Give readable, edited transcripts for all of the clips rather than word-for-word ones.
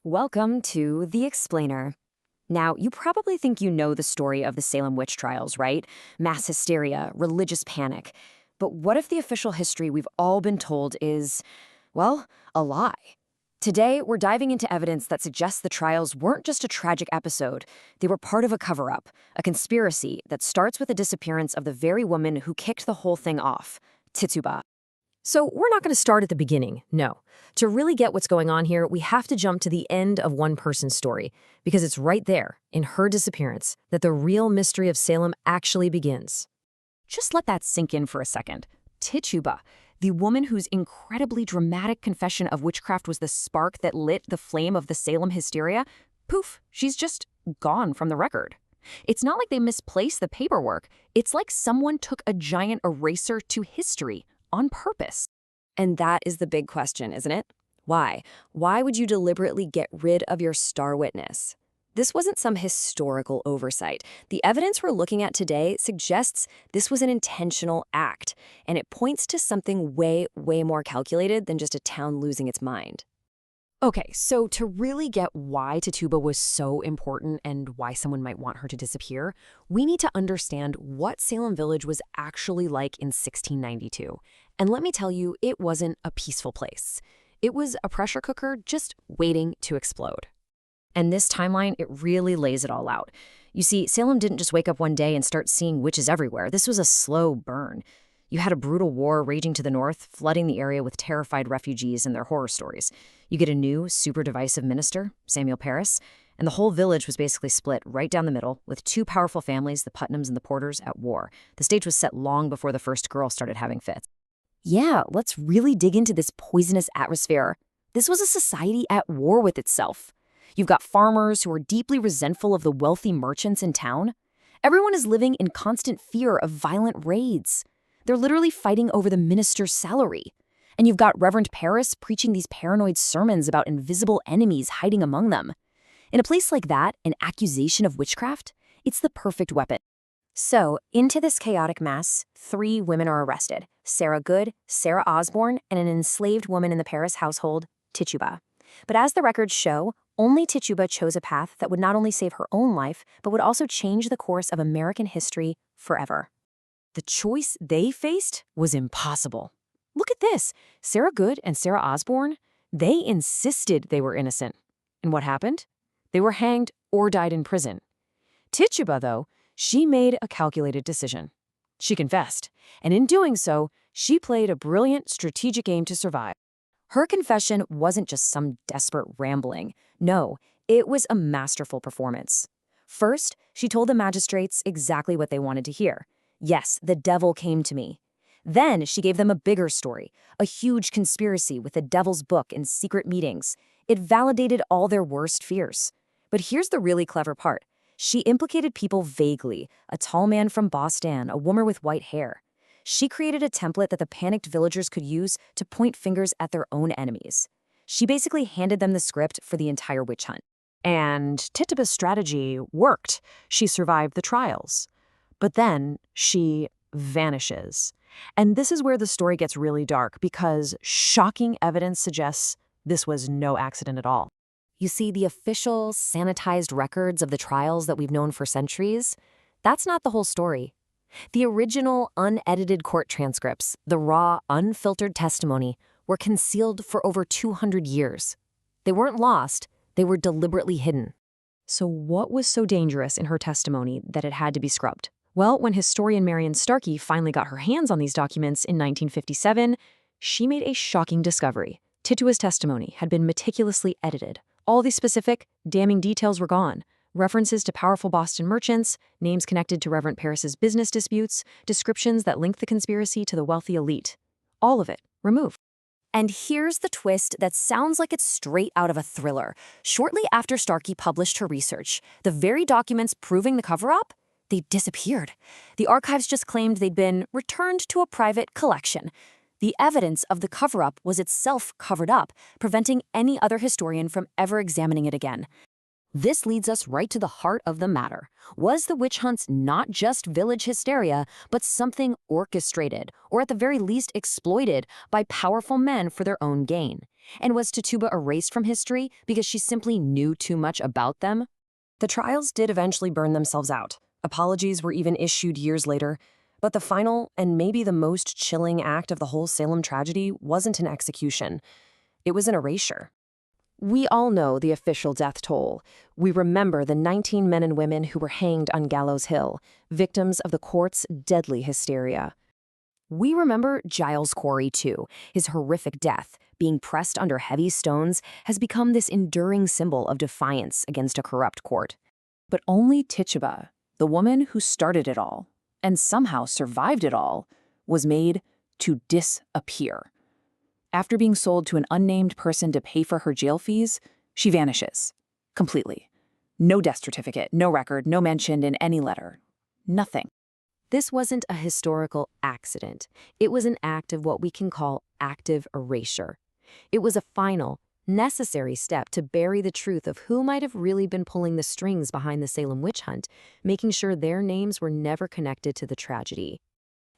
Welcome to The Explainer. Now, you probably think you know the story of the Salem witch trials, right? Mass hysteria, religious panic. But what if the official history we've all been told is, well, a lie? Today, we're diving into evidence that suggests the trials weren't just a tragic episode. They were part of a cover-up, a conspiracy that starts with the disappearance of the very woman who kicked the whole thing off, Tituba. So we're not going to start at the beginning, no. To really get what's going on here, we have to jump to the end of one person's story, because it's right there, in her disappearance, that the real mystery of Salem actually begins. Just let that sink in for a second. Tituba, the woman whose incredibly dramatic confession of witchcraft was the spark that lit the flame of the Salem hysteria, poof, she's just gone from the record. It's not like they misplaced the paperwork. It's like someone took a giant eraser to history on purpose. And that is the big question, isn't it? Why? Why would you deliberately get rid of your star witness? This wasn't some historical oversight. The evidence we're looking at today suggests this was an intentional act, and it points to something way, way more calculated than just a town losing its mind. Okay, so to really get why Tituba was so important and why someone might want her to disappear, we need to understand what Salem Village was actually like in 1692. And let me tell you, it wasn't a peaceful place. It was a pressure cooker just waiting to explode. And this timeline, it really lays it all out. You see, Salem didn't just wake up one day and start seeing witches everywhere. This was a slow burn. You had a brutal war raging to the north, flooding the area with terrified refugees and their horror stories. You get a new, super divisive minister, Samuel Parris, and the whole village was basically split right down the middle, with two powerful families, the Putnams and the Porters, at war. The stage was set long before the first girl started having fits. Yeah, let's really dig into this poisonous atmosphere. This was a society at war with itself. You've got farmers who are deeply resentful of the wealthy merchants in town. Everyone is living in constant fear of violent raids. They're literally fighting over the minister's salary. And you've got Reverend Parris preaching these paranoid sermons about invisible enemies hiding among them. In a place like that, an accusation of witchcraft, it's the perfect weapon. So, into this chaotic mess, 3 women are arrested: Sarah Good, Sarah Osborne, and an enslaved woman in the Parris household, Tituba. But as the records show, only Tituba chose a path that would not only save her own life, but would also change the course of American history forever. The choice they faced was impossible. Look at this. Sarah Good and Sarah Osborne, they insisted they were innocent. And what happened? They were hanged or died in prison. Tituba, though, she made a calculated decision. She confessed, and in doing so, she played a brilliant strategic game to survive. Her confession wasn't just some desperate rambling. No, it was a masterful performance. First, she told the magistrates exactly what they wanted to hear. Yes, the devil came to me. Then she gave them a bigger story, a huge conspiracy with the devil's book and secret meetings. It validated all their worst fears. But here's the really clever part. She implicated people vaguely: a tall man from Boston, a woman with white hair. She created a template that the panicked villagers could use to point fingers at their own enemies. She basically handed them the script for the entire witch hunt. And Tituba's strategy worked. She survived the trials. But then she vanishes. And this is where the story gets really dark, because shocking evidence suggests this was no accident at all. You see, the official, sanitized records of the trials that we've known for centuries, that's not the whole story. The original, unedited court transcripts, the raw, unfiltered testimony, were concealed for over 200 years. They weren't lost, they were deliberately hidden. So what was so dangerous in her testimony that it had to be scrubbed? Well, when historian Marion Starkey finally got her hands on these documents in 1957, she made a shocking discovery. Tituba's testimony had been meticulously edited. All the specific, damning details were gone. References to powerful Boston merchants, names connected to Reverend Parris's business disputes, descriptions that linked the conspiracy to the wealthy elite. All of it removed. And here's the twist that sounds like it's straight out of a thriller. Shortly after Starkey published her research, the very documents proving the cover-up, they disappeared. The archives just claimed they'd been returned to a private collection. The evidence of the cover-up was itself covered up, preventing any other historian from ever examining it again. This leads us right to the heart of the matter. Was the witch hunts not just village hysteria, but something orchestrated, or at the very least exploited, by powerful men for their own gain? And was Tituba erased from history because she simply knew too much about them? The trials did eventually burn themselves out. Apologies were even issued years later. But the final, and maybe the most chilling act of the whole Salem tragedy wasn't an execution. It was an erasure. We all know the official death toll. We remember the 19 men and women who were hanged on Gallows Hill, victims of the court's deadly hysteria. We remember Giles Corey, too. His horrific death, being pressed under heavy stones, has become this enduring symbol of defiance against a corrupt court. But only Tituba, the woman who started it all, and somehow survived it all, was made to disappear. After being sold to an unnamed person to pay for her jail fees, she vanishes. Completely. No death certificate, no record, no mention in any letter. Nothing. This wasn't a historical accident. It was an act of what we can call active erasure. It was a final, necessary step to bury the truth of who might have really been pulling the strings behind the Salem witch hunt, making sure their names were never connected to the tragedy.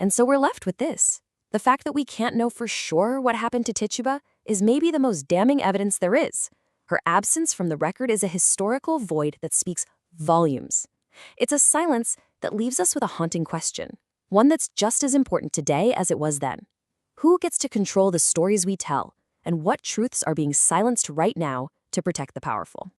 And so we're left with this. The fact that we can't know for sure what happened to Tituba is maybe the most damning evidence there is. Her absence from the record is a historical void that speaks volumes. It's a silence that leaves us with a haunting question, one that's just as important today as it was then. Who gets to control the stories we tell, and what truths are being silenced right now to protect the powerful?